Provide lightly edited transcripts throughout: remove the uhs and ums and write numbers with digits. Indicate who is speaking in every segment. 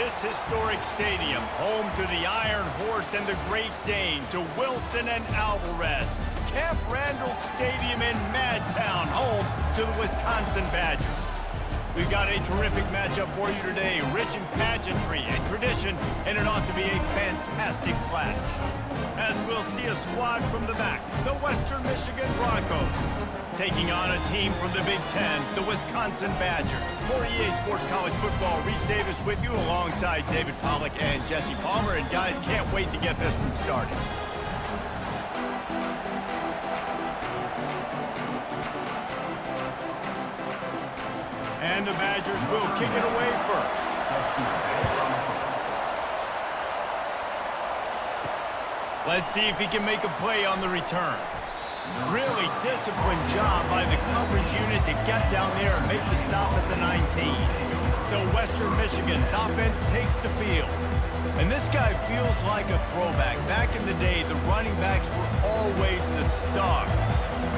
Speaker 1: This historic stadium, home to the Iron Horse and the Great Dane, to Wilson and Alvarez. Camp Randall Stadium in Madtown, home to the Wisconsin Badgers. We've got a terrific matchup for you today, rich in pageantry and tradition, and it ought to be a fantastic clash. As we'll see a squad from the back, the Western Michigan Broncos, taking on a team from the Big Ten, the Wisconsin Badgers. For EA Sports College Football, Reese Davis with you alongside David Pollack and Jesse Palmer. And guys, can't wait to get this one started. And the Badgers will kick it away first. Let's see if he can make a play on the return. Really disciplined job by the coverage unit to get down there and make the stop at the 19. So Western Michigan's offense takes the field. And this guy feels like a throwback. Back in the day, the running backs were always the stars.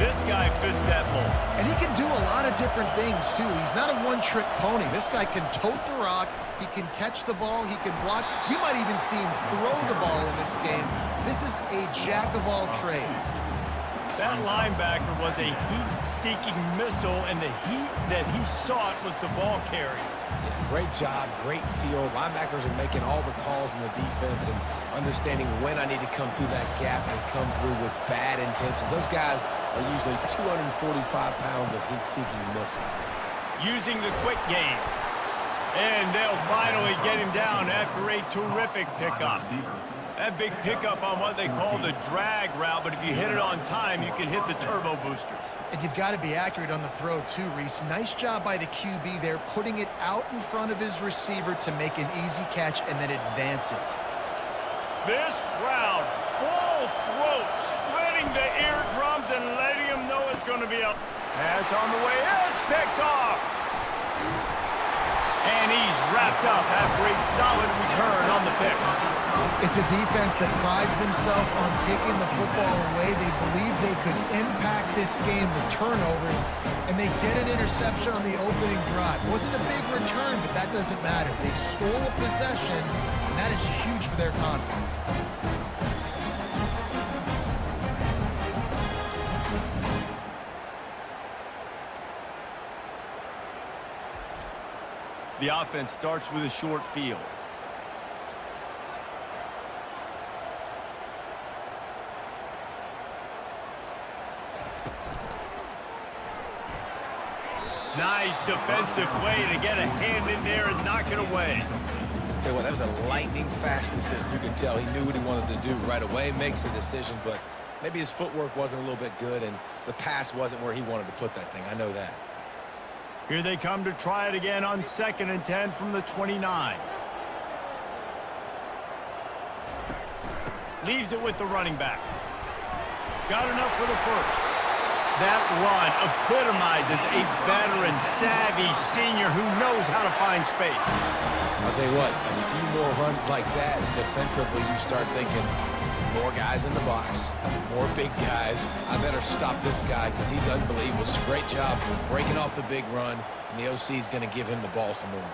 Speaker 1: This guy fits that mold.
Speaker 2: And he can do a lot of different things, too. He's not a one-trick pony. This guy can tote the rock. He can catch the ball. He can block. You might even see him throw the ball in this game. This is a jack of all trades.
Speaker 1: That linebacker was a heat-seeking missile, and the heat that he sought was the ball carrier.
Speaker 3: Yeah, great job, great feel. Linebackers are making all the calls in the defense and understanding when I need to come through that gap and come through with bad intentions. Those guys are usually 245 pounds of heat-seeking missile.
Speaker 1: Using the quick game. And they'll finally get him down after a terrific pickup. That big pickup on what they call the drag route, but if you hit it on time, you can hit the turbo boosters.
Speaker 2: And you've got to be accurate on the throw, too, Reese. Nice job by the QB there, putting it out in front of his receiver to make an easy catch and then advance it.
Speaker 1: This crowd, full throat, splitting the eardrums and letting them know it's going to be a pass on the way. It's picked off. And he's wrapped up after a solid return on the pick.
Speaker 2: It's a defense that prides themselves on taking the football away. They believe they could impact this game with turnovers, and they get an interception on the opening drive. It wasn't a big return, but that doesn't matter. They stole a possession, and that is huge for their confidence.
Speaker 1: The offense starts with a short field. Nice defensive play to get a hand in there and knock it away.
Speaker 3: Tell you what, that was a lightning-fast decision. You could tell he knew what he wanted to do right away, makes the decision, but maybe his footwork wasn't a little bit good, and the pass wasn't where he wanted to put that thing. I know that.
Speaker 1: Here they come to try it again on 2nd and 10 from the 29. Leaves it with the running back. Got enough for the first. That run epitomizes a veteran, savvy senior who knows how to find space.
Speaker 3: I'll tell you what, a few more runs like that, defensively you start thinking, more guys in the box, more big guys. I better stop this guy because he's unbelievable. Just a great job breaking off the big run, and the OC is going to give him the ball some more.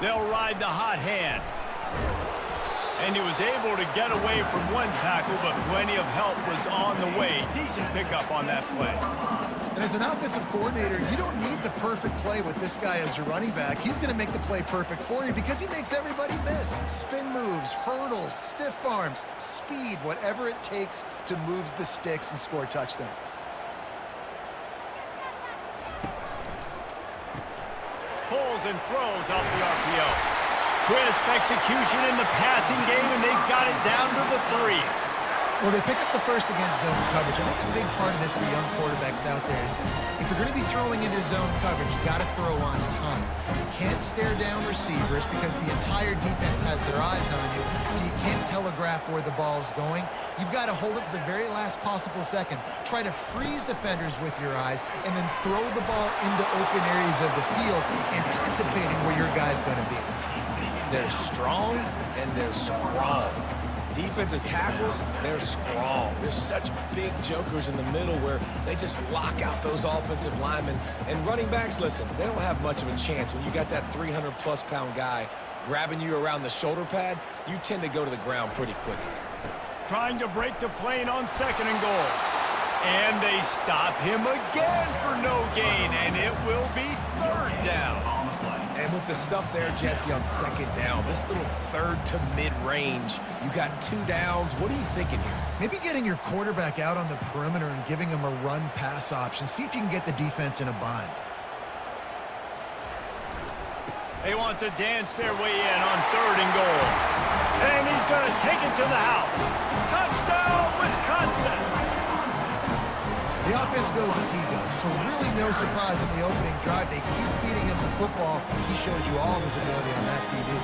Speaker 1: They'll ride the hot hand. And he was able to get away from one tackle, but plenty of help was on the way. Decent pickup on that play.
Speaker 2: And as an offensive coordinator, you don't need the perfect play with this guy as your running back. He's going to make the play perfect for you because he makes everybody miss. Spin moves, hurdles, stiff arms, speed, whatever it takes to move the sticks and score touchdowns.
Speaker 1: Pulls and throws off the RPO. Crisp execution in the passing game, and they've got it down to the 3.
Speaker 2: Well, they pick up the first against zone coverage. I think a big part of this for young quarterbacks out there is if you're going to be throwing into zone coverage, you got to throw on time. You can't stare down receivers because the entire defense has their eyes on you, so you can't telegraph where the ball's going. You've got to hold it to the very last possible second. Try to freeze defenders with your eyes and then throw the ball into open areas of the field, anticipating where your guy's going to be.
Speaker 3: They're strong and they're strong. defensive tackles, they're strong. There's such big jokers in the middle where they just lock out those offensive linemen. And running backs, listen, they don't have much of a chance. When you got that 300-plus pound guy grabbing you around the shoulder pad, you tend to go to the ground pretty quickly.
Speaker 1: Trying to break the plane on 2nd and goal. And they stop him again for no gain, and it will be 3rd down.
Speaker 3: And with the stuff there, Jesse, on 2nd down, this little 3rd to mid-range, you got 2 downs. What are you thinking here?
Speaker 2: Maybe getting your quarterback out on the perimeter and giving him a run-pass option. See if you can get the defense in a bind.
Speaker 1: They want to dance their way in on 3rd and goal. And he's going to take it to the house. Touchdown, Wisconsin!
Speaker 2: The offense goes as he goes, so really no surprise in the opening drive. They keep feeding him the football. He showed you all of his ability on that TD.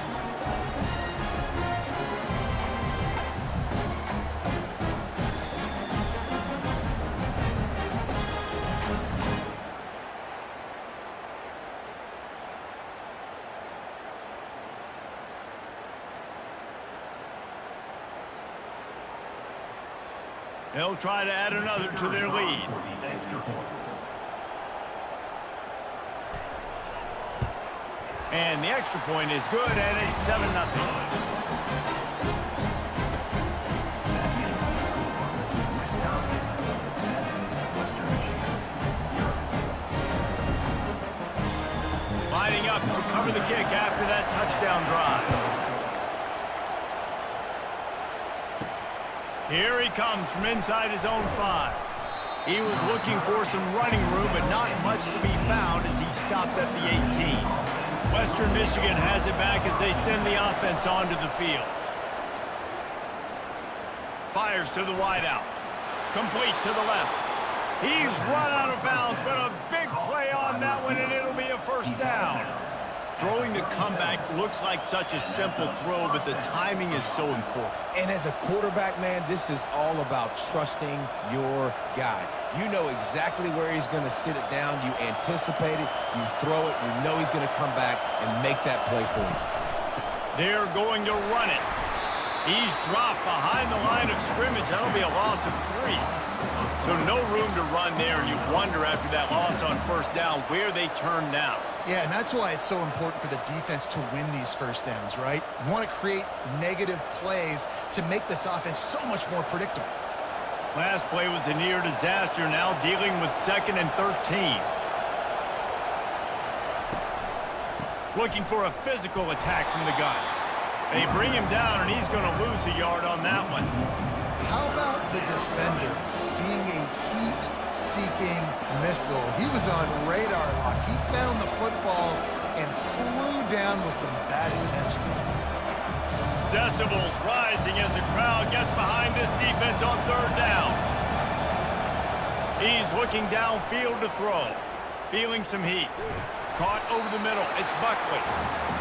Speaker 1: They'll try to add another to their lead. And the extra point is good, and it's 7-0. Lining up to cover the kick after that touchdown drive. Here he comes from inside his own 5. He was looking for some running room, but not much to be found as he stopped at the 18. Western Michigan has it back as they send the offense onto the field. Fires to the wideout. Complete to the left. He's run out of bounds, but a big play on that one, and it'll be a 1st down. Throwing the comeback looks like such a simple throw, but the timing is so important.
Speaker 3: And as a quarterback, man, this is all about trusting your guy. You know exactly where he's going to sit it down. You anticipate it. You throw it. You know he's going to come back and make that play for you.
Speaker 1: They're going to run it. He's dropped behind the line of scrimmage. That'll be a loss of 3. So no room to run there, and you wonder after that loss on 1st down where they turn now.
Speaker 2: Yeah, and that's why it's so important for the defense to win these 1st downs, right? You want to create negative plays to make this offense so much more predictable.
Speaker 1: Last play was a near disaster, now dealing with 2nd and 13. Looking for a physical attack from the gun. They bring him down, and he's going to lose a yard on that one.
Speaker 2: How about the defender being a heat-seeking missile? He was on radar lock. He found the football and flew down with some bad intentions.
Speaker 1: Decibels rising as the crowd gets behind this defense on 3rd down. He's looking downfield to throw. Feeling some heat. Caught over the middle. It's Buckley.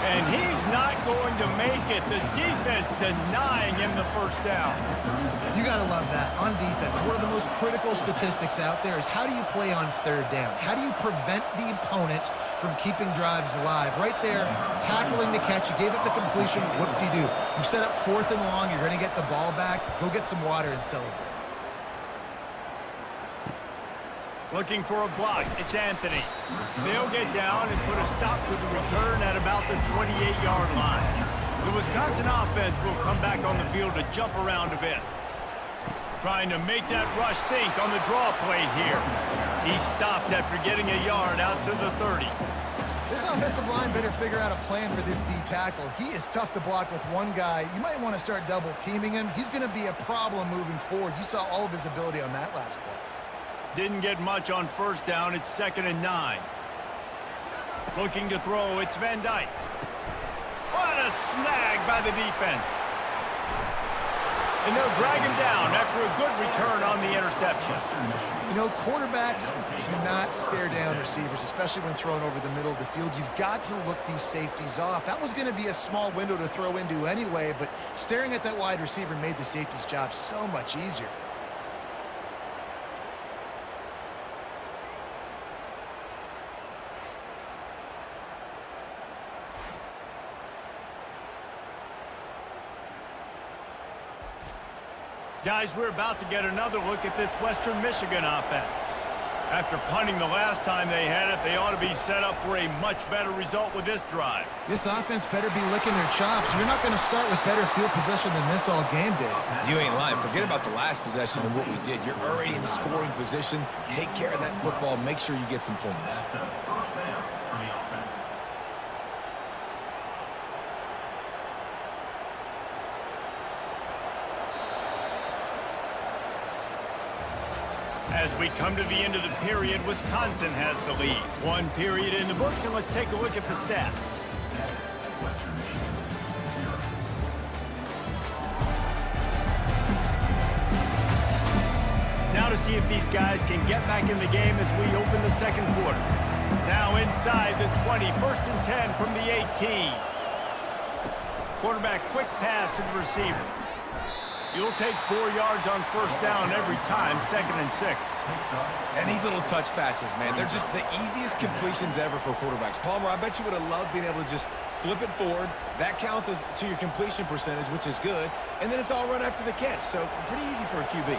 Speaker 1: And he's not going to make it. The defense denying him the 1st down.
Speaker 2: You got to love that. On defense, one of the most critical statistics out there is how do you play on 3rd down? How do you prevent the opponent from keeping drives alive? Right there, tackling the catch. You gave up the completion. What do? You set up 4th and long. You're going to get the ball back. Go get some water and celebrate.
Speaker 1: Looking for a block. It's Anthony. They'll get down and put a stop to the return at about the 28-yard line. The Wisconsin offense will come back on the field to jump around a bit. Trying to make that rush think on the draw play here. He stopped after getting a yard out to the 30.
Speaker 2: This offensive line better figure out a plan for this D tackle. He is tough to block with one guy. You might want to start double teaming him. He's going to be a problem moving forward. You saw all of his ability on that last play.
Speaker 1: Didn't get much on 1st down. It's 2nd and 9. Looking to throw. It's Van Dyke. What a snag by the defense. And they'll drag him down after a good return on the interception.
Speaker 2: You know, quarterbacks cannot stare down receivers, especially when thrown over the middle of the field. You've got to look these safeties off. That was going to be a small window to throw into anyway, but staring at that wide receiver made the safety's job so much easier.
Speaker 1: Guys, we're about to get another look at this Western Michigan offense. After punting the last time they had it, they ought to be set up for a much better result with this drive.
Speaker 2: This offense better be licking their chops. You're not going to start with better field position than this all game did.
Speaker 3: You ain't lying. Forget about the last possession and what we did. You're already in scoring position. Take care of that football. Make sure you get some points.
Speaker 1: As we come to the end of the period, Wisconsin has the lead. One period in the books, and let's take a look at the stats. Now to see if these guys can get back in the game as we open the second quarter. Now inside the 20, first and 10 from the 18. Quarterback quick pass to the receiver. You'll take 4 yards on first down every time, 2nd and 6.
Speaker 3: And these little touch passes, man, they're just the easiest completions ever for quarterbacks. Palmer, I bet you would have loved being able to just flip it forward. That counts as to your completion percentage, which is good. And then it's all run after the catch, so pretty easy for a QB.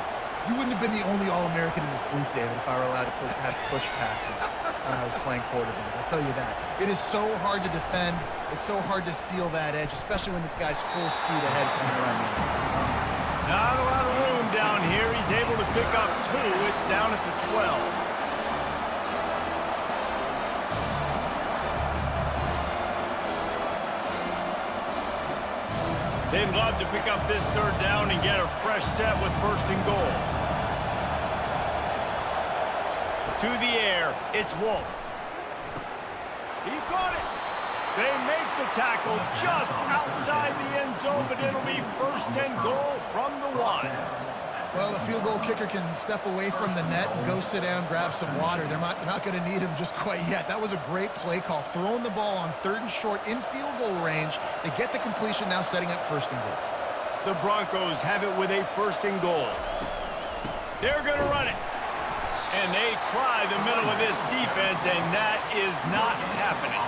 Speaker 2: You wouldn't have been the only All-American in this booth, David, if I were allowed to have push passes when I was playing quarterback. I'll tell you that. It is so hard to defend. It's so hard to seal that edge, especially when this guy's full speed ahead coming around the outside.
Speaker 1: Not a lot of room down here. He's able to pick up 2. It's down at the 12. They'd love to pick up this third down and get a fresh set with first and goal. To the air, it's Wolf. He caught it. They make the tackle just outside the end zone, but it'll be first and goal from the 1.
Speaker 2: Well, the field goal kicker can step away from the net and go sit down, grab some water. They're not going to need him just quite yet. That was a great play call. Throwing the ball on 3rd and short in field goal range. They get the completion, now setting up first and goal.
Speaker 1: The Broncos have it with a first and goal. They're going to run it. And they try the middle of this defense, and that is not happening.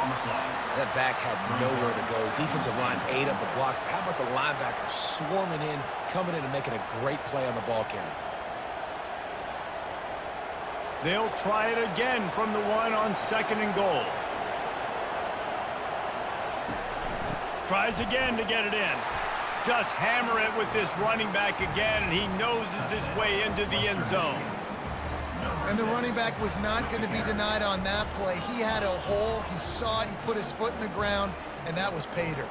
Speaker 3: That back had nowhere to go. Defensive line ate up the blocks. But how about the linebacker swarming in, coming in and making a great play on the ball carrier?
Speaker 1: They'll try it again from the 1 on 2nd and goal. Tries again to get it in. Just hammer it with this running back again, and he noses his way into the end zone.
Speaker 2: And the running back was not going to be denied on that play. He had a hole. He saw it. He put his foot in the ground, and that was pay dirt.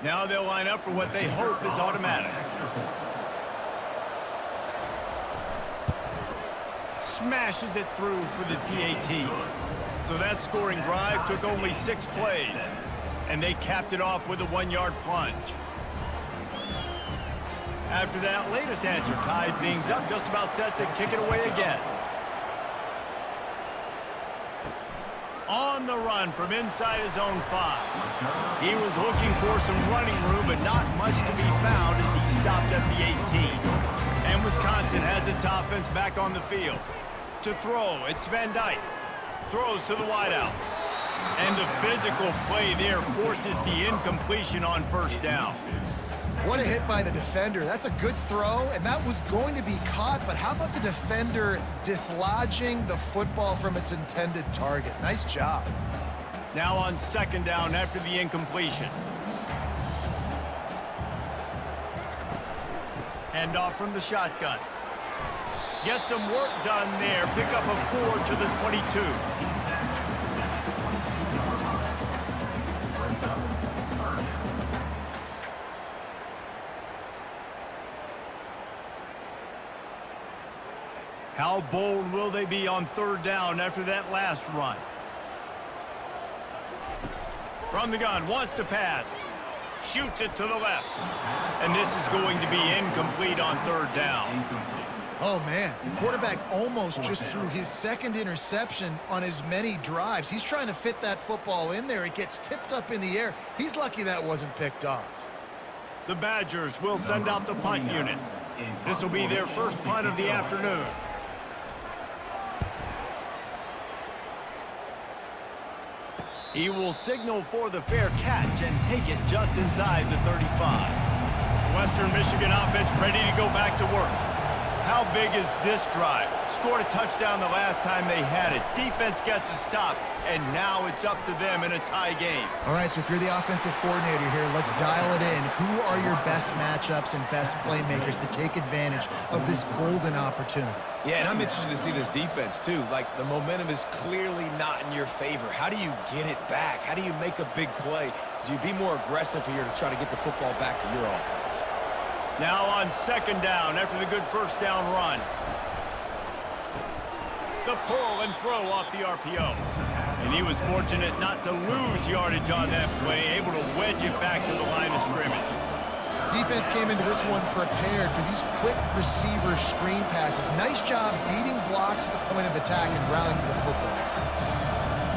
Speaker 1: Now they'll line up for what they hope is automatic. Smashes it through for the PAT. So that scoring drive took only 6 plays, and they capped it off with a 1-yard plunge. After that latest answer tied things up, just about set to kick it away again. On the run from inside his own 5. He was looking for some running room, but not much to be found as he stopped at the 18. And Wisconsin has its offense back on the field. To throw, it's Van Dyke. Throws to the wideout. And the physical play there forces the incompletion on first down.
Speaker 2: What a hit by the defender. That's a good throw, and that was going to be caught, but how about the defender dislodging the football from its intended target? Nice job.
Speaker 1: Now on 2nd down after the incompletion. Hand off from the shotgun. Get some work done there. Pick up a 4 to the 22. How bold will they be on 3rd down after that last run? From the gun, wants to pass. Shoots it to the left. And this is going to be incomplete on 3rd down.
Speaker 2: Oh, man, the quarterback almost just threw his second interception on as many drives. He's trying to fit that football in there. It gets tipped up in the air. He's lucky that wasn't picked off.
Speaker 1: The Badgers will send out the punt unit. This will be their first punt of the afternoon. He will signal for the fair catch and take it just inside the 35. Western Michigan offense ready to go back to work. How big is this drive? Scored a touchdown the last time they had it. Defense gets a stop, and now it's up to them in a tie game.
Speaker 2: All right, so if you're the offensive coordinator here, let's dial it in. Who are your best matchups and best playmakers to take advantage of this golden opportunity?
Speaker 3: Yeah, and I'm interested to see this defense, too. Like, the momentum is clearly not in your favor. How do you get it back? How do you make a big play? Do you be more aggressive here to try to get the football back to your offense?
Speaker 1: Now on second down after the good first down run. The pull and throw off the RPO. And he was fortunate not to lose yardage on that play, able to wedge it back to the line of scrimmage.
Speaker 2: Defense came into this one prepared for these quick receiver screen passes. Nice job beating blocks at the point of attack and rallying to the football.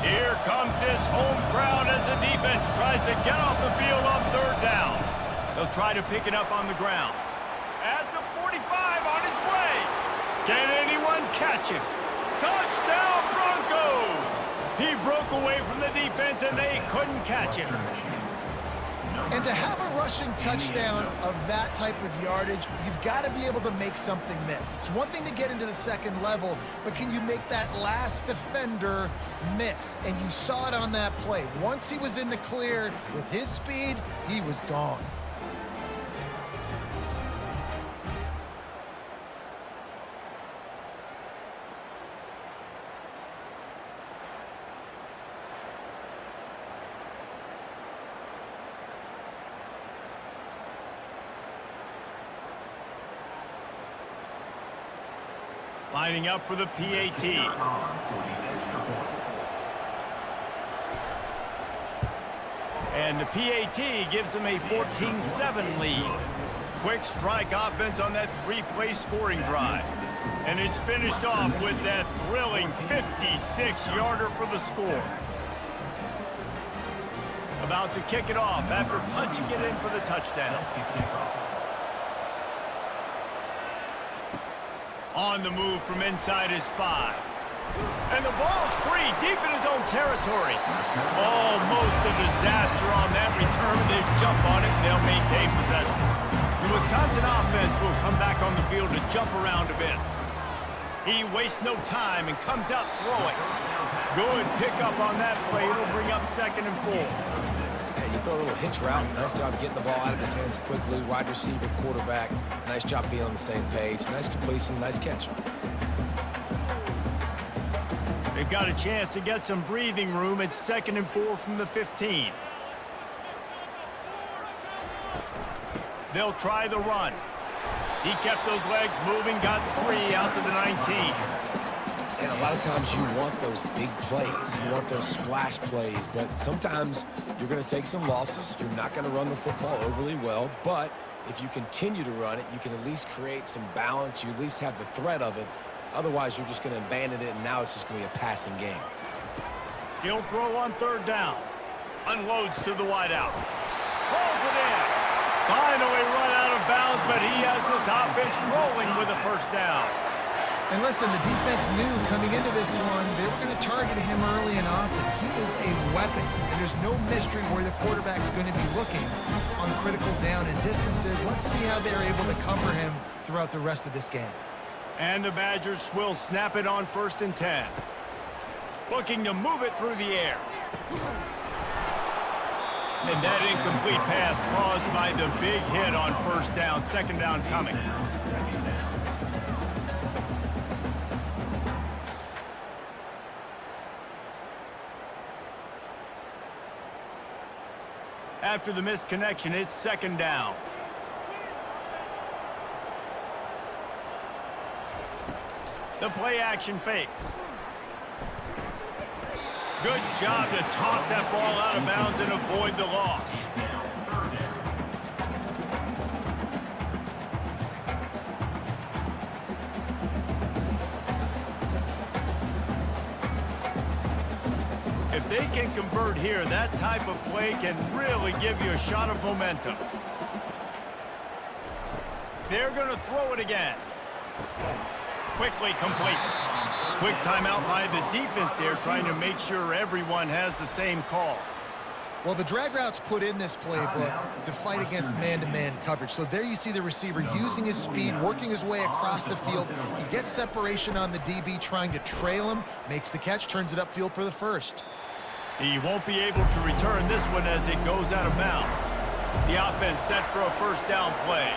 Speaker 1: Here comes this home crowd as the defense tries to get off the field on third down. They'll try to pick it up on the ground. At the 45 on his way. Can anyone catch him? Touchdown Broncos! He broke away from the defense and they couldn't catch him.
Speaker 2: And to have a rushing touchdown of that type of yardage, you've got to be able to make something miss. It's one thing to get into the second level, but can you make that last defender miss? And you saw it on that play. Once he was in the clear with his speed, he was gone.
Speaker 1: Lining up for the PAT. And the PAT gives them a 14-7 lead. Quick strike offense on that three-play scoring drive. And it's finished off with that thrilling 56-yarder for the score. About to kick it off after punching it in for the touchdown. On the move from inside his 5. And the ball's free, deep in his own territory. Almost a disaster on that return. They jump on it, and they'll maintain possession. The Wisconsin offense will come back on the field to jump around a bit. He wastes no time and comes out throwing. Good pickup on that play. It'll bring up 2nd and 4.
Speaker 3: You throw a little hitch route. Nice job getting the ball out of his hands quickly. Wide receiver, quarterback. Nice job being on the same page. Nice completion, nice catch.
Speaker 1: They've got a chance to get some breathing room at 2nd and 4 from the 15. They'll try the run. He kept those legs moving, got 3 out to the 19.
Speaker 3: And a lot of times you want those big plays. You want those splash plays. But sometimes you're going to take some losses. You're not going to run the football overly well. But if you continue to run it, you can at least create some balance. You at least have the threat of it. Otherwise, you're just going to abandon it, and now it's just going to be a passing game.
Speaker 1: He'll throw on 3rd down. Unloads to the wideout. Rolls it in. Finally run out of bounds, but he has this offense rolling with a 1st down.
Speaker 2: And listen, the defense knew coming into this one, they were going to target him early and often. He is a weapon, and there's no mystery where the quarterback's going to be looking on critical down and distances. Let's see how they're able to cover him throughout the rest of this game.
Speaker 1: And the Badgers will snap it on 1st and 10. Looking to move it through the air. And that incomplete pass caused by the big hit on 1st down. 2nd down coming. After the missed connection, it's 2nd down. The play action fake. Good job to toss that ball out of bounds and avoid the loss. If they can convert here, that type of play can really give you a shot of momentum. They're going to throw it again. Quickly complete. Quick timeout by the defense there, trying to make sure everyone has the same call.
Speaker 2: Well, the drag routes put in this playbook to fight against man-to-man coverage. So there you see the receiver using his speed, working his way across the field. He gets separation on the DB, trying to trail him, makes the catch, turns it upfield for the first.
Speaker 1: He won't be able to return this one as it goes out of bounds. The offense set for a first down play.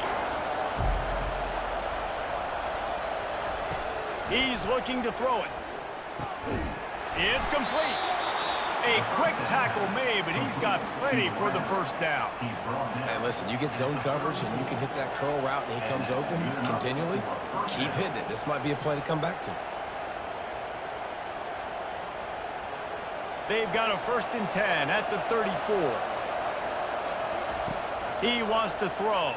Speaker 1: He's looking to throw it. It's complete. A quick tackle made, but he's got plenty for the first down.
Speaker 3: Man, listen, you get zone coverage and you can hit that curl route and he comes open continually. Keep hitting it. This might be a play to come back to.
Speaker 1: They've got a 1st and 10 at the 34. He wants to throw.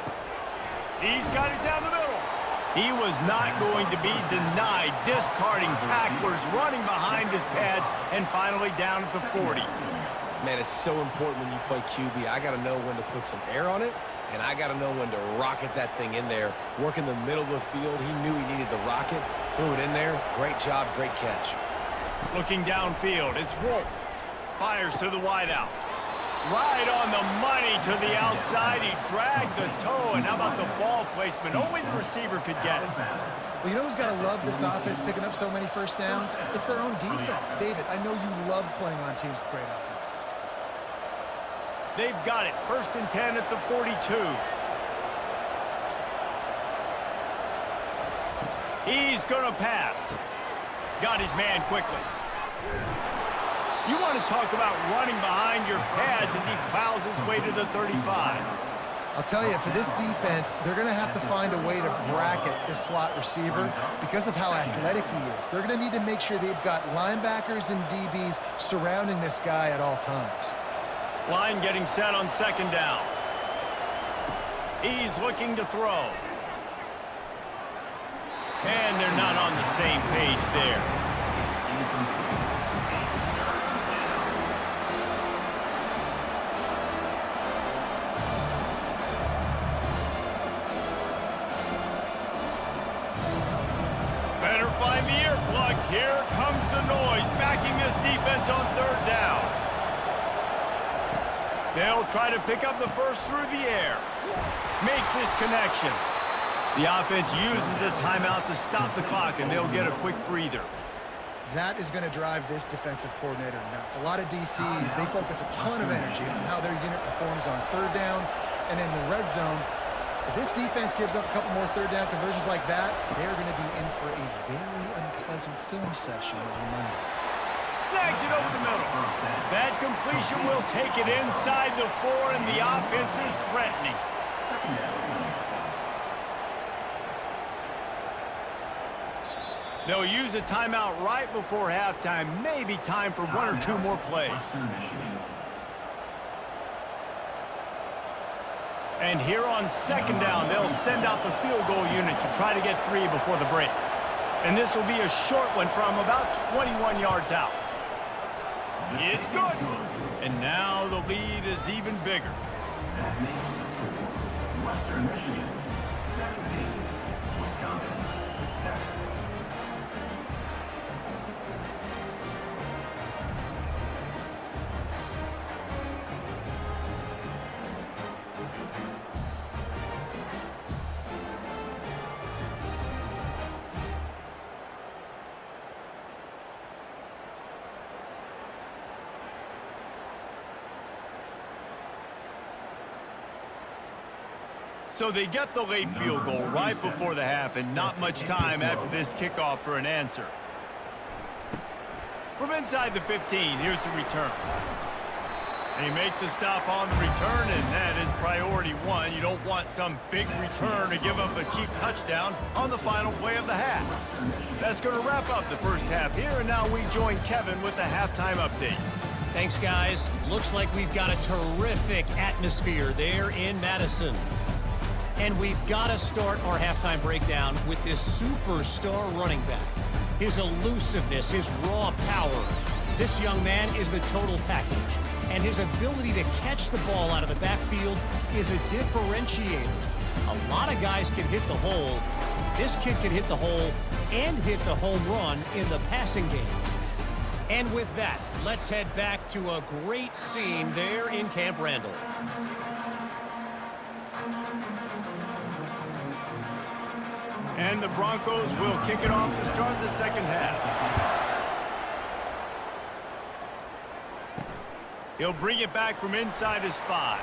Speaker 1: He's got it down the middle. He was not going to be denied, discarding tacklers, running behind his pads, and finally down at the 40.
Speaker 3: Man, it's so important when you play QB. I got to know when to put some air on it, and I got to know when to rocket that thing in there. Work in the middle of the field. He knew he needed the rocket, threw it in there. Great job, great catch.
Speaker 1: Looking downfield, it's Wolf. Fires to the wideout. Right on the money to the outside. He dragged the toe, and how about the ball placement? Only the receiver could get it.
Speaker 2: Well, you know who's got to love this offense picking up so many first downs? It's their own defense. David, I know you love playing on teams with great offenses.
Speaker 1: They've got it. 1st and 10 at the 42. He's going to pass. Got his man quickly. You want to talk about running behind your pads as he plows his way to the 35.
Speaker 2: I'll tell you, for this defense, they're going to have to find a way to bracket this slot receiver because of how athletic he is. They're going to need to make sure they've got linebackers and DBs surrounding this guy at all times.
Speaker 1: Line getting set on 2nd down. He's looking to throw. And they're not on the same page there. Here comes the noise, backing this defense on 3rd down. They'll try to pick up the first through the air. Makes his connection. The offense uses a timeout to stop the clock, and they'll get a quick breather.
Speaker 2: That is going to drive this defensive coordinator nuts. A lot of DCs, they focus a ton of energy on how their unit performs on 3rd down and in the red zone. If this defense gives up a couple more 3rd down conversions like that, they're going to be in for a very unpleasant film session on Monday.
Speaker 1: Snags it over the middle. That completion will take it inside the 4, and the offense is threatening. They'll use a timeout right before halftime. Maybe time for 1 or 2 more plays. And here on 2nd down, they'll send out the field goal unit to try to get 3 before the break. And this will be a short one from about 21 yards out. It's good. And now the lead is even bigger.
Speaker 4: Western Michigan, 17. Wisconsin, 7.
Speaker 1: So they get the late field goal right before the half, and not much time after this kickoff for an answer. From inside the 15, here's the return. They make the stop on the return, and that is priority 1. You don't want some big return to give up a cheap touchdown on the final play of the half. That's going to wrap up the first half here, and now we join Kevin with the halftime update.
Speaker 5: Thanks, guys. Looks like we've got a terrific atmosphere there in Madison. And we've got to start our halftime breakdown with this superstar running back. His elusiveness, his raw power. This young man is the total package, and his ability to catch the ball out of the backfield is a differentiator. A lot of guys can hit the hole. This kid can hit the hole and hit the home run in the passing game. And with that, let's head back to a great scene there in Camp Randall.
Speaker 1: And the Broncos will kick it off to start the second half. He'll bring it back from inside his 5.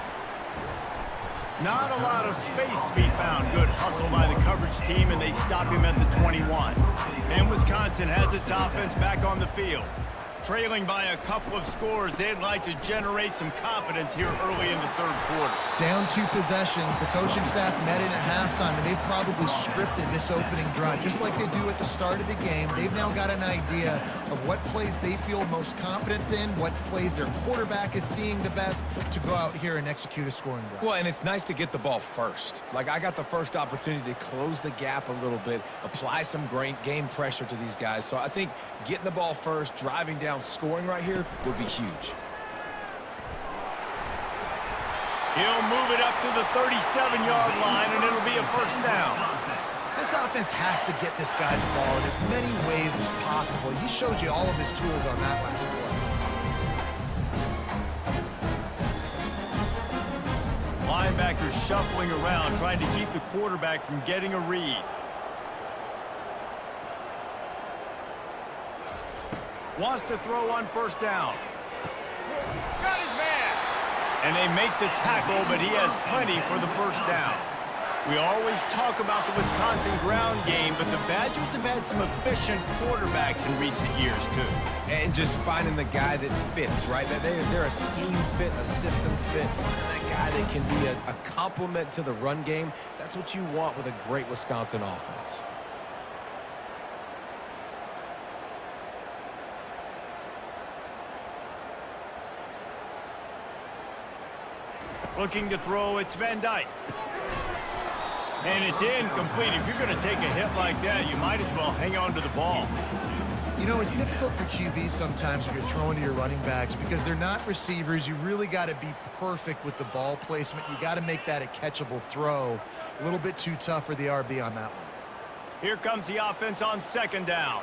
Speaker 1: Not a lot of space to be found. Good hustle by the coverage team, and they stop him at the 21. And Wisconsin has its offense back on the field. Trailing by a couple of scores, they'd like to generate some confidence here early in the third quarter.
Speaker 2: Down 2 possessions, the coaching staff met in at halftime, and they've probably scripted this opening drive. Just like they do at the start of the game, they've now got an idea of what plays they feel most confident in, what plays their quarterback is seeing the best to go out here and execute a scoring drive.
Speaker 3: Well, and it's nice to get the ball first. Like, I got the first opportunity to close the gap a little bit, apply some great game pressure to these guys. So I think getting the ball first, driving down, scoring right here would be huge.
Speaker 1: He'll move it up to the 37-yard line, and it'll be a first down.
Speaker 2: This offense has to get this guy the ball in as many ways as possible. He showed you all of his tools on that last play.
Speaker 1: Linebackers shuffling around, trying to keep the quarterback from getting a read. Wants to throw on first down. Got his man. And they make the tackle, but he has plenty for the first down. We always talk about the Wisconsin ground game, but the Badgers have had some efficient quarterbacks in recent years, too.
Speaker 3: And just finding the guy that fits, right? They're a scheme fit, a system fit. Finding that guy that can be a complement to the run game. That's what you want with a great Wisconsin offense.
Speaker 1: Looking to throw, it's Van Dyke. And it's incomplete. If you're going to take a hit like that, you might as well hang on to the ball.
Speaker 2: You know, it's difficult for QBs sometimes when you're throwing to your running backs because they're not receivers. You really got to be perfect with the ball placement. You got to make that a catchable throw. A little bit too tough for the RB on that one.
Speaker 1: Here comes the offense on second down.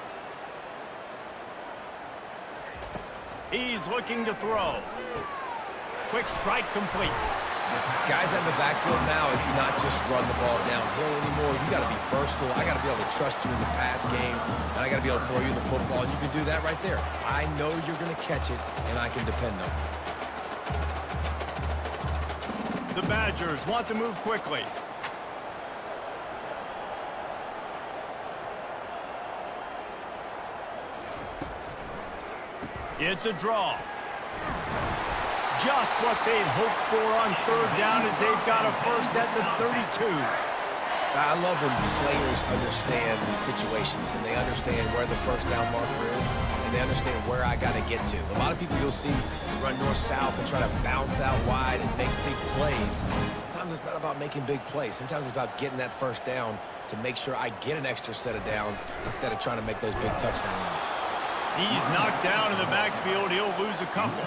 Speaker 1: He's looking to throw. Quick strike complete.
Speaker 3: Guys in the backfield now, it's not just run the ball downhill anymore. You got to be versatile. I got to be able to trust you in the pass game, and I got to be able to throw you the football, and you can do that right there. I know you're going to catch it, and I can depend on it.
Speaker 1: The Badgers want to move quickly. It's a draw. Just what they'd hoped for on third down as they've got a first at the 32.
Speaker 3: I love when players understand the situations and they understand where the first down marker is and they understand where I got to get to. A lot of people you'll see run north-south and try to bounce out wide and make big plays. Sometimes it's not about making big plays. Sometimes it's about getting that first down to make sure I get an extra set of downs instead of trying to make those big touchdown runs.
Speaker 1: He's knocked down in the backfield. He'll lose a couple.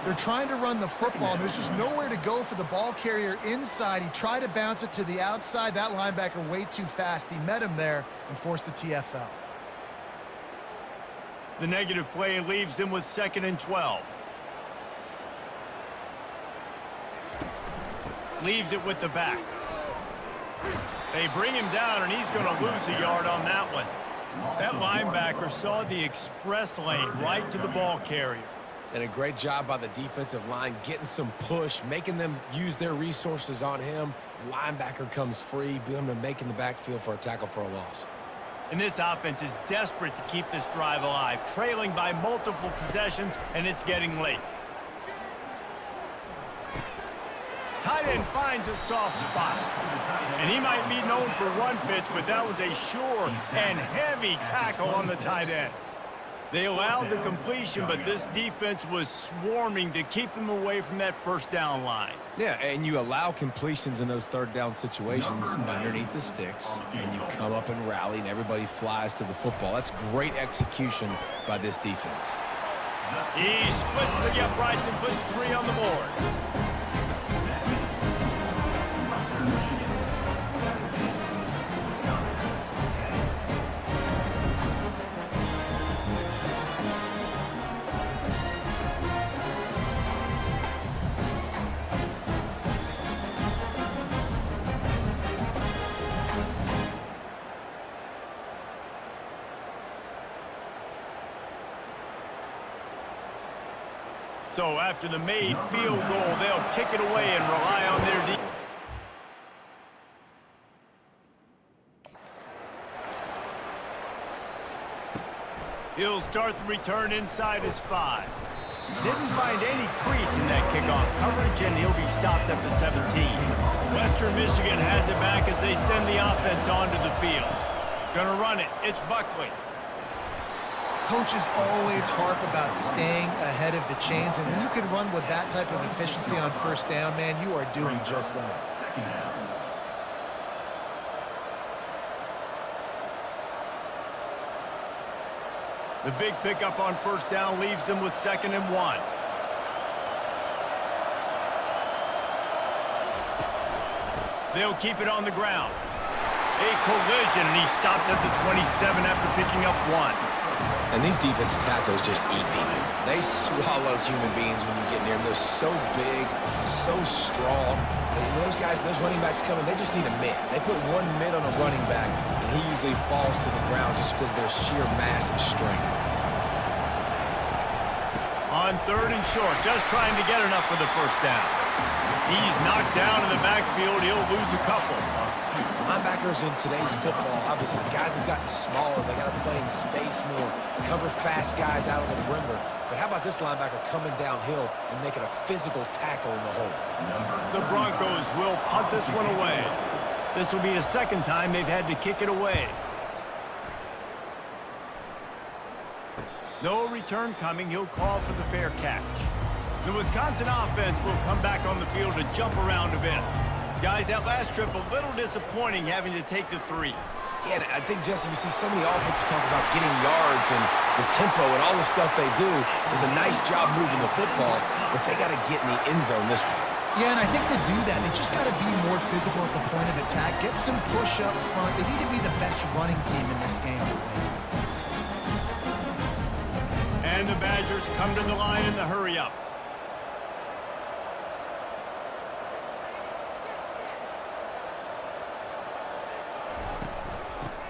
Speaker 2: They're trying to run the football. There's just nowhere to go for the ball carrier inside. He tried to bounce it to the outside. That linebacker way too fast. He met him there and forced the TFL.
Speaker 1: The negative play leaves them with 2nd and 12. Leaves it with the back. They bring him down, and he's going to lose a yard on that one. That linebacker saw the express lane right to the ball carrier.
Speaker 3: And a great job by the defensive line getting some push, making them use their resources on him. Linebacker comes free, boom, and making the backfield for a tackle for a loss.
Speaker 1: And this offense is desperate to keep this drive alive, trailing by multiple possessions, and it's getting late. Tight end finds a soft spot. And he might be known for run fits, but that was a sure and heavy tackle on the tight end. They allowed the completion, but this defense was swarming to keep them away from that first down line.
Speaker 3: Yeah, and you allow completions in those third down situations underneath the sticks, and you come up and rally, and everybody flies to the football. That's great execution by this defense.
Speaker 1: He splits the uprights and puts 3 on the board.
Speaker 4: Western Michigan 17, Wisconsin 10.
Speaker 1: So after the made field goal, they'll kick it away and rely on their defense. He'll start the return inside his 5. Didn't find any crease in that kickoff coverage, and he'll be stopped at the 17. Western Michigan has it back as they send the offense onto the field. Gonna run it. It's Buckley.
Speaker 2: Coaches always harp about staying ahead of the chains, and when you can run with that type of efficiency on first down, man, you are doing just that.
Speaker 4: Second down.
Speaker 1: The big pickup on first down leaves them with 2nd and 1. They'll keep it on the ground. A collision, and he stopped at the 27 after picking up 1.
Speaker 3: And these defensive tackles just eat people. They swallow human beings when you get near them. They're so big, so strong. And those guys, those running backs coming, they just need a mitt. They put 1 mitt on a running back, and he usually falls to the ground just because of their sheer mass and strength.
Speaker 1: On 3rd and short, just trying to get enough for the first down. He's knocked down in the backfield. He'll lose a couple.
Speaker 3: Linebackers in today's football, obviously, guys have gotten smaller. They got to play in space more, cover fast guys out of the perimeter. But how about this linebacker coming downhill and making a physical tackle in the hole?
Speaker 1: The Broncos will punt this one away. This will be the 2nd time they've had to kick it away. No return coming. He'll call for the fair catch. The Wisconsin offense will come back on the field to jump around a bit. Guys, that last trip, a little disappointing having to take the 3.
Speaker 3: Yeah, and I think, Jesse, you see so many offenses talk about getting yards and the tempo and all the stuff they do. It was a nice job moving the football, but they got to get in the end zone this time.
Speaker 2: Yeah, and I think to do that, they just got to be more physical at the point of attack, get some push up front. They need to be the best running team in this game to win.
Speaker 1: And the Badgers come to the line in the hurry-up.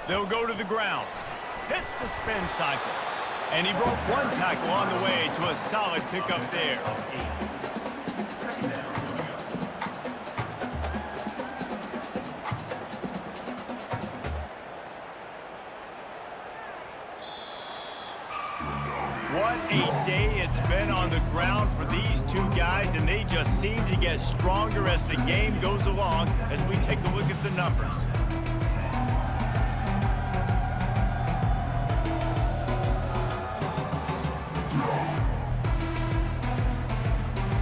Speaker 1: They'll go to the ground. Hits the spin cycle. And he broke 1 tackle on the way to a solid pickup there.
Speaker 4: Second down.
Speaker 1: What a day it's been on the ground for these 2 guys, and they just seem to get stronger as the game goes along as we take a look at the numbers.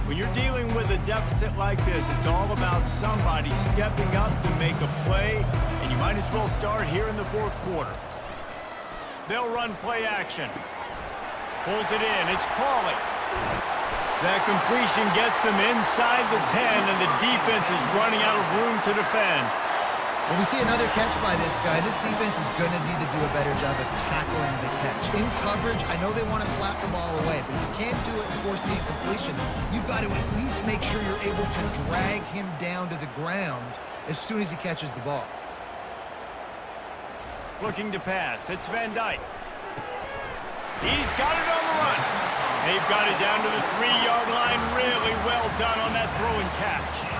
Speaker 1: When you're dealing with a deficit like this, it's all about somebody stepping up to make a play, and you might as well start here in the 4th quarter. They'll run play action. Pulls it in. It's Pauly. That completion gets them inside the 10, and the defense is running out of room to defend.
Speaker 2: When we see another catch by this guy, this defense is going to need to do a better job of tackling the catch. In coverage, I know they want to slap the ball away, but you can't do it and force the incompletion. You've got to at least make sure you're able to drag him down to the ground as soon as he catches the ball.
Speaker 1: Looking to pass. It's Van Dyke. He's got it on the run. They've got it down to the 3-yard line. Really well done on that throw and catch.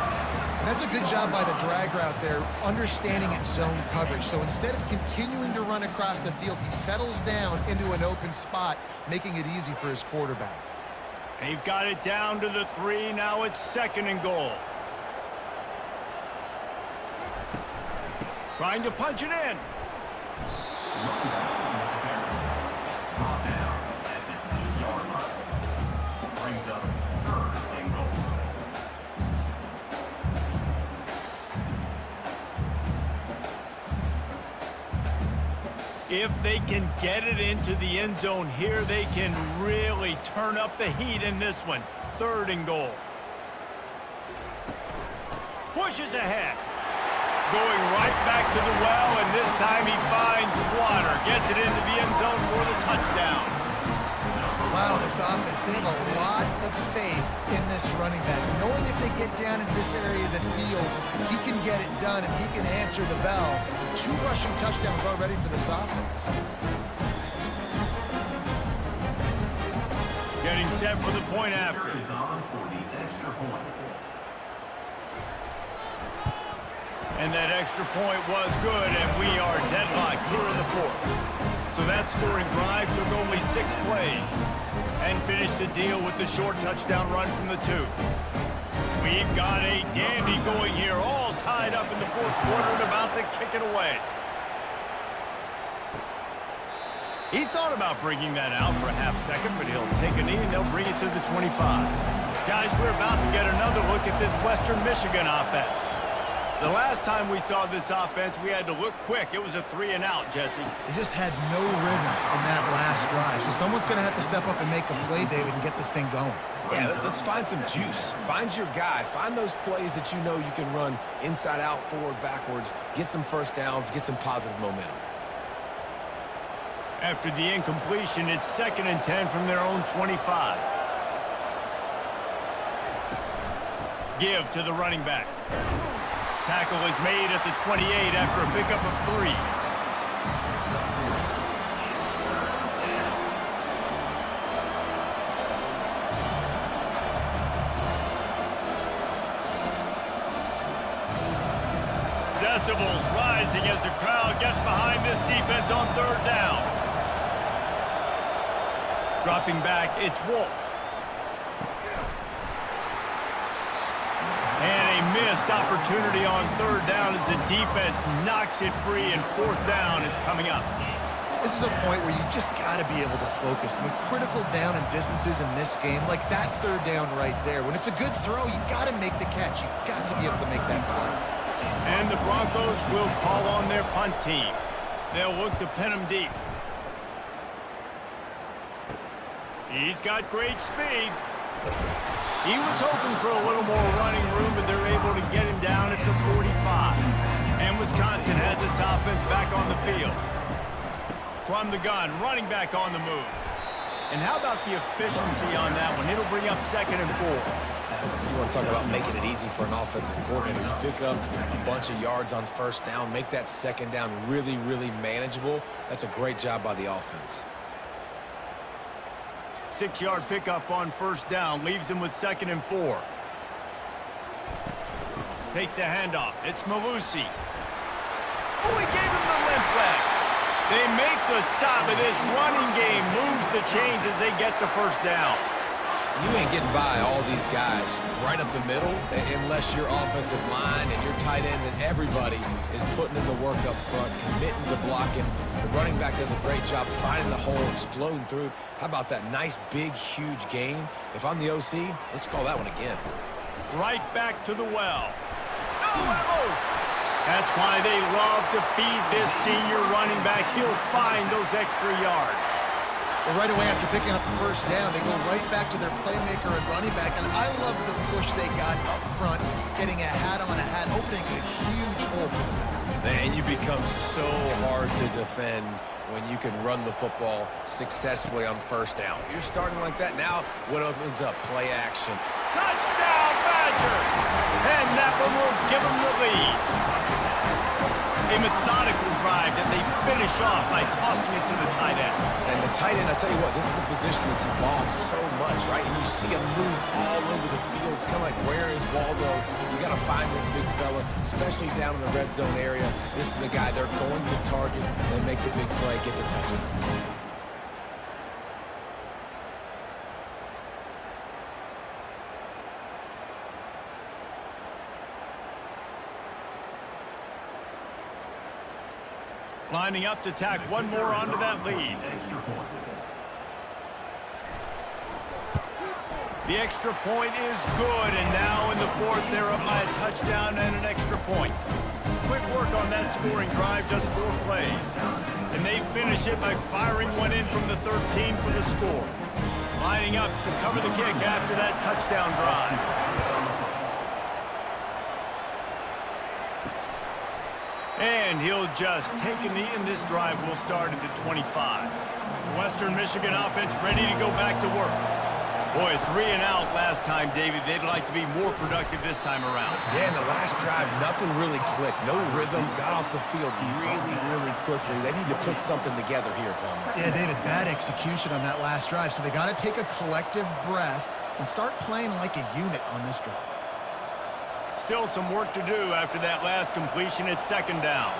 Speaker 2: And that's a good job by the drag route there, understanding its zone coverage. So instead of continuing to run across the field, he settles down into an open spot, making it easy for his quarterback.
Speaker 1: They've got it down to the 3. Now it's 2nd and goal. Trying to punch it in.
Speaker 4: Brought down at the 2-yard line. Brings up 3rd and goal.
Speaker 1: If they can get it into the end zone here, they can really turn up the heat in this one. 3rd and goal. Pushes ahead. Going right back to the well, and this time he finds water. Gets it into the end zone for the touchdown.
Speaker 2: Wow, this offense, they have a lot of faith in this running back. Knowing if they get down into this area of the field, he can get it done and he can answer the bell. 2 rushing touchdowns already for this offense.
Speaker 1: Getting set for the point after.
Speaker 4: Is on for the extra point.
Speaker 1: And that extra point was good, and we are deadlocked here in the 4th. So that scoring drive took only 6 plays and finished the deal with the short touchdown run from the 2. We've got a dandy going here, all tied up in the 4th quarter and about to kick it away. He thought about bringing that out for a half second, but he'll take a knee and they'll bring it to the 25. Guys, we're about to get another look at this Western Michigan offense. The last time we saw this offense, we had to look quick. It was a 3-and-out, Jesse.
Speaker 2: They just had no rhythm in that last drive. So someone's going to have to step up and make a play, David, and get this thing going.
Speaker 3: Yeah, let's find some juice. Find your guy. Find those plays that you know you can run inside out, forward, backwards. Get some first downs. Get some positive momentum.
Speaker 1: After the incompletion, it's 2nd and 10 from their own 25. Give to the running back. Tackle is made at the 28 after a pickup of 3. Decibels rising as the crowd gets behind this defense on 3rd down. Dropping back, it's Wolf. And a missed opportunity on 3rd down as the defense knocks it free, and 4th down is coming up.
Speaker 2: This is a point where you just got to be able to focus. And the critical down and distances in this game, like that 3rd down right there, when it's a good throw, you got to make the catch. You got to be able to make that play.
Speaker 1: And the Broncos will call on their punt team. They'll look to pin him deep. He's got great speed. He was hoping for a little more running room, but they're able to get him down at the 45. And Wisconsin has its offense back on the field. From the gun, running back on the move. And how about the efficiency on that one? It'll bring up 2nd and 4.
Speaker 3: You want to talk about making it easy for an offensive coordinator. You pick up a bunch of yards on 1st down, make that 2nd down really, really manageable. That's a great job by the offense.
Speaker 1: 6-yard pickup on 1st down, leaves him with 2nd and 4. Takes the handoff. It's Malusi. Oh, he gave him the limp leg. They make the stop, and this running game moves the chains as they get the 1st down.
Speaker 3: You ain't getting by all these guys right up the middle unless your offensive line and your tight ends and everybody is putting in the work up front, committing to blocking. The running back does a great job finding the hole, exploding through. How about that nice, big, huge gain? If I'm the OC, let's call that one again.
Speaker 1: Right back to the well. No! That's why they love to feed this senior running back. He'll find those extra yards.
Speaker 2: Well, right away after picking up the 1st down, they go right back to their playmaker and running back. And I love the push they got up front, getting a hat on a hat, opening a huge hole for the back.
Speaker 3: And you become so hard to defend when you can run the football successfully on 1st down. You're starting like that. Now, what opens up? Play action.
Speaker 1: Touchdown, Badger! And that one will give them the lead. A methodical drive that they finish off by tossing it to the tight end.
Speaker 3: And the tight end, I tell you what, this is a position that's evolved so much, right? And you see him move all over the field. It's kind of like, where is Waldo? You got to find this big fella, especially down in the red zone area. This is the guy they're going to target and make the big play, get the touchdown.
Speaker 1: Lining up to tack one more onto that lead. The extra point is good, and now in the 4th, they're up by a touchdown and an extra point. Quick work on that scoring drive, just 4 plays. And they finish it by firing one in from the 13 for the score. Lining up to cover the kick after that touchdown drive. And he'll just take a knee, and this drive will start at the 25. Western Michigan offense ready to go back to work. Boy, 3 and out last time, David. They'd like to be more productive this time around.
Speaker 3: Yeah, in the last drive, nothing really clicked. No rhythm. Got off the field really, really quickly. They need to put something together here, Tom.
Speaker 2: Yeah, David, bad execution on that last drive. So they got to take a collective breath and start playing like a unit on this drive.
Speaker 1: Still some work to do after that last completion. It's 2nd down.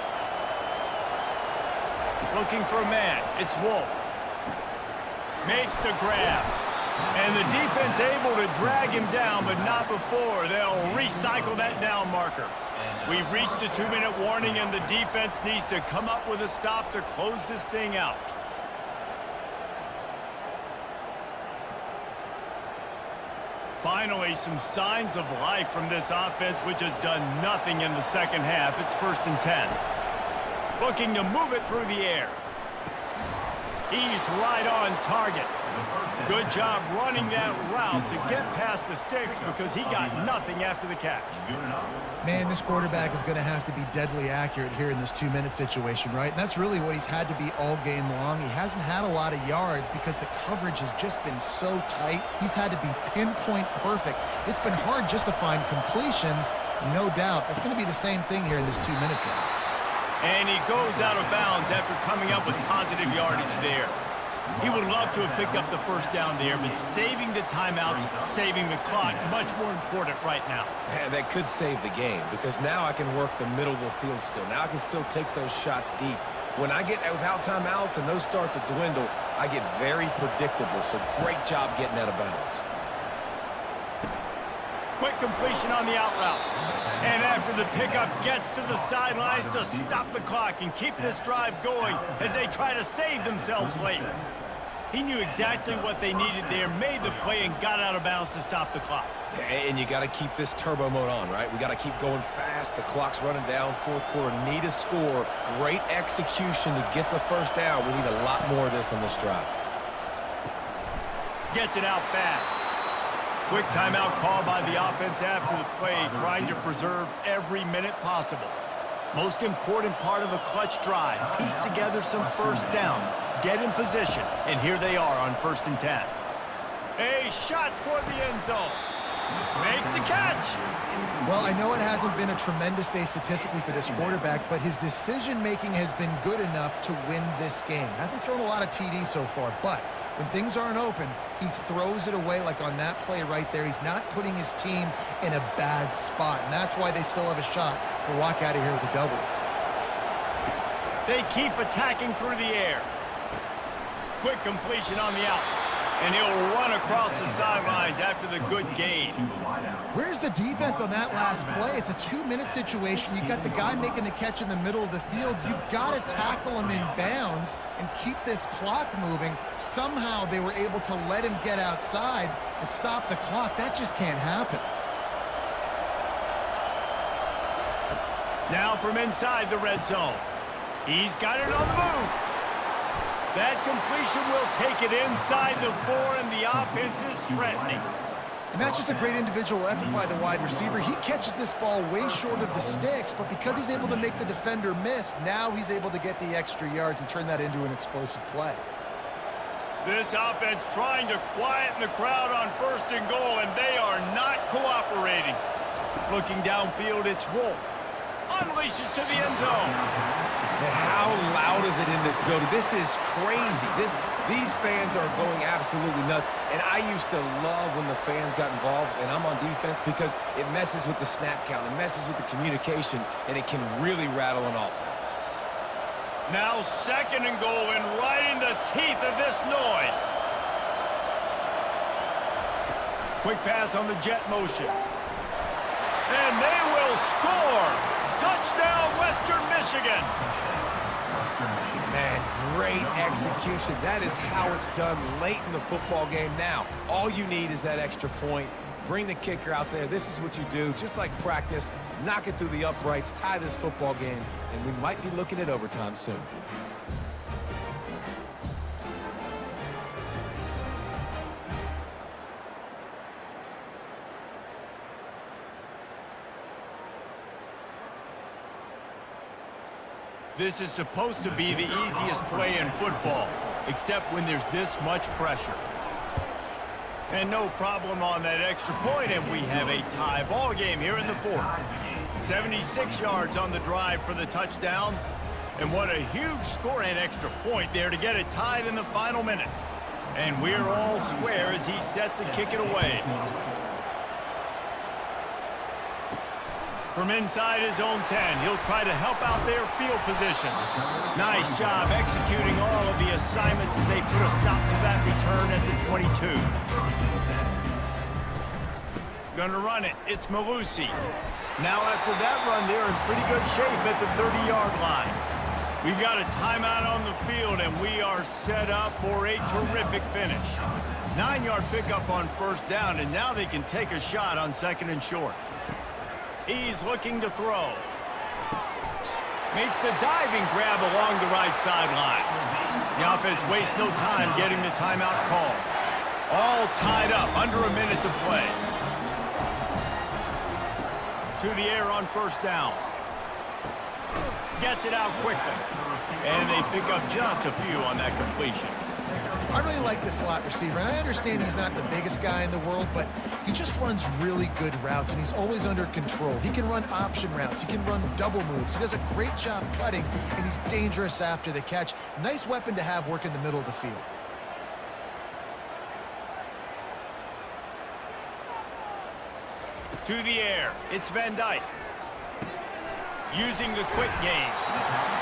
Speaker 1: Looking for a man. It's Wolf. Makes the grab. And the defense able to drag him down, but not before. They'll recycle that down marker. We've reached the 2-minute warning, and the defense needs to come up with a stop to close this thing out. Finally, some signs of life from this offense, which has done nothing in the second half. It's 1st and 10. Looking to move it through the air. He's right on target. Good job running that route to get past the sticks because he got nothing after the catch.
Speaker 2: Man, this quarterback is going to have to be deadly accurate here in this 2-minute situation, right? And that's really what he's had to be all game long. He hasn't had a lot of yards because the coverage has just been so tight. He's had to be pinpoint perfect. It's been hard just to find completions, no doubt. That's going to be the same thing here in this 2-minute drive.
Speaker 1: And he goes out of bounds after coming up with positive yardage there. He would love to have picked up the 1st down there, but saving the timeouts, saving the clock, much more important right now.
Speaker 3: Man, that could save the game because now I can work the middle of the field still. Now I can still take those shots deep. When I get without timeouts and those start to dwindle, I get very predictable. So great job getting out of bounds.
Speaker 1: Quick completion on the out route. And after the pickup gets to the sidelines to stop the clock and keep this drive going as they try to save themselves late. He knew exactly what they needed there, made the play, and got out of bounds to stop the clock.
Speaker 3: And you got to keep this turbo mode on, right? We got to keep going fast. The clock's running down. 4th quarter, need a score. Great execution to get the 1st down. We need a lot more of this on this drive.
Speaker 1: Gets it out fast. Quick timeout call by the offense after the play, trying to preserve every minute possible. Most important part of a clutch drive, piece together some 1st downs, get in position, and here they are on 1st and 10. A shot toward the end zone. Makes the catch.
Speaker 2: Well, I know it hasn't been a tremendous day statistically for this quarterback, but his decision-making has been good enough to win this game. Hasn't thrown a lot of TDs so far, but when things aren't open, he throws it away like on that play right there. He's not putting his team in a bad spot, and that's why they still have a shot to walk out of here with a W.
Speaker 1: They keep attacking through the air. Quick completion on the out. And he'll run across the sidelines after the good gain.
Speaker 2: Where's the defense on that last play? It's a 2-minute situation. You got the guy making the catch in the middle of the field. You've got to tackle him in bounds and keep this clock moving. Somehow they were able to let him get outside and stop the clock. That just can't happen.
Speaker 1: Now from inside the red zone. He's got it on the move. That completion will take it inside the 4, and the offense is threatening.
Speaker 2: And that's just a great individual effort by the wide receiver. He catches this ball way short of the sticks, but because he's able to make the defender miss, now he's able to get the extra yards and turn that into an explosive play.
Speaker 1: This offense trying to quieten the crowd on 1st and goal, and they are not cooperating. Looking downfield, it's Wolf. Unleashes to the end zone.
Speaker 3: Man, how loud is it in this building? This is crazy. These fans are going absolutely nuts. And I used to love when the fans got involved, and I'm on defense because it messes with the snap count. It messes with the communication, and it can really rattle an offense.
Speaker 1: Now 2nd and goal, and right in the teeth of this noise. Quick pass on the jet motion. And they will score. Touchdown, Western Michigan.
Speaker 3: Man, great execution. That is how it's done late in the football game. Now, all you need is that extra point. Bring the kicker out there. This is what you do, just like practice. Knock it through the uprights, tie this football game, and we might be looking at overtime soon.
Speaker 1: This is supposed to be the easiest play in football, except when there's this much pressure. And no problem on that extra point, and we have a tie ball game here in the fourth. 76 yards on the drive for the touchdown, and what a huge score and extra point there to get it tied in the final minute. And we're all square as he's set to kick it away. From inside his own 10, he'll try to help out their field position. Nice job executing all of the assignments as they put a stop to that return at the 22. Gonna run it. It's Malusi. Now after that run, they're in pretty good shape at the 30-yard line. We've got a timeout on the field, and we are set up for a terrific finish. 9-yard pickup on first down, and now they can take a shot on second and short. He's looking to throw. Makes a diving grab along the right sideline. The offense wastes no time getting the timeout call. All tied up, under a minute to play. To the air on first down. Gets it out quickly. And they pick up just a few on that completion.
Speaker 2: I really like the slot receiver, and I understand he's not the biggest guy in the world, but he just runs really good routes, and he's always under control. He can run option routes. He can run double moves. He does a great job cutting, and he's dangerous after the catch. Nice weapon to have work in the middle of the field.
Speaker 1: To the air, it's Van Dyke. Using the quick game.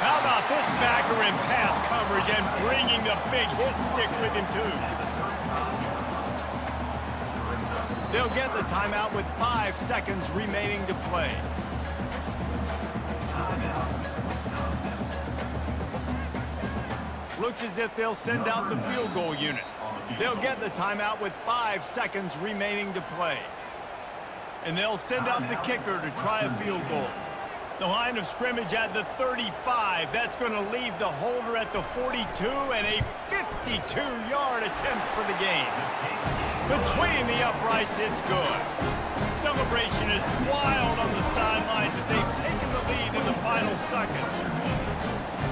Speaker 1: How about this backer in pass coverage and bringing the big hit stick with him too. They'll get the timeout with 5 seconds remaining to play. Looks as if they'll send out the field goal unit. They'll get the timeout with 5 seconds remaining to play. And they'll send out the kicker to try a field goal. The line of scrimmage at the 35. That's going to leave the holder at the 42 and a 52-yard attempt for the game. Between the uprights, it's good. Celebration is wild on the sidelines as they've taken the lead in the final seconds.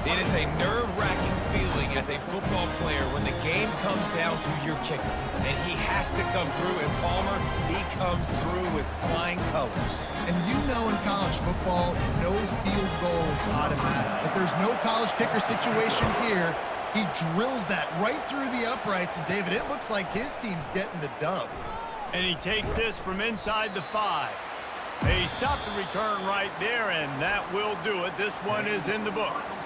Speaker 3: It is a nerve-wracking feeling as a football player when the game comes down to your kicker. And he has to come through, and Palmer, he comes through with flying colors.
Speaker 2: And you know in college football, no field goal is automatic. But there's no college kicker situation here. He drills that right through the uprights, and David, it looks like his team's getting the dub.
Speaker 1: And he takes this from inside the 5. They stop the return right there, and that will do it. This one is in the books.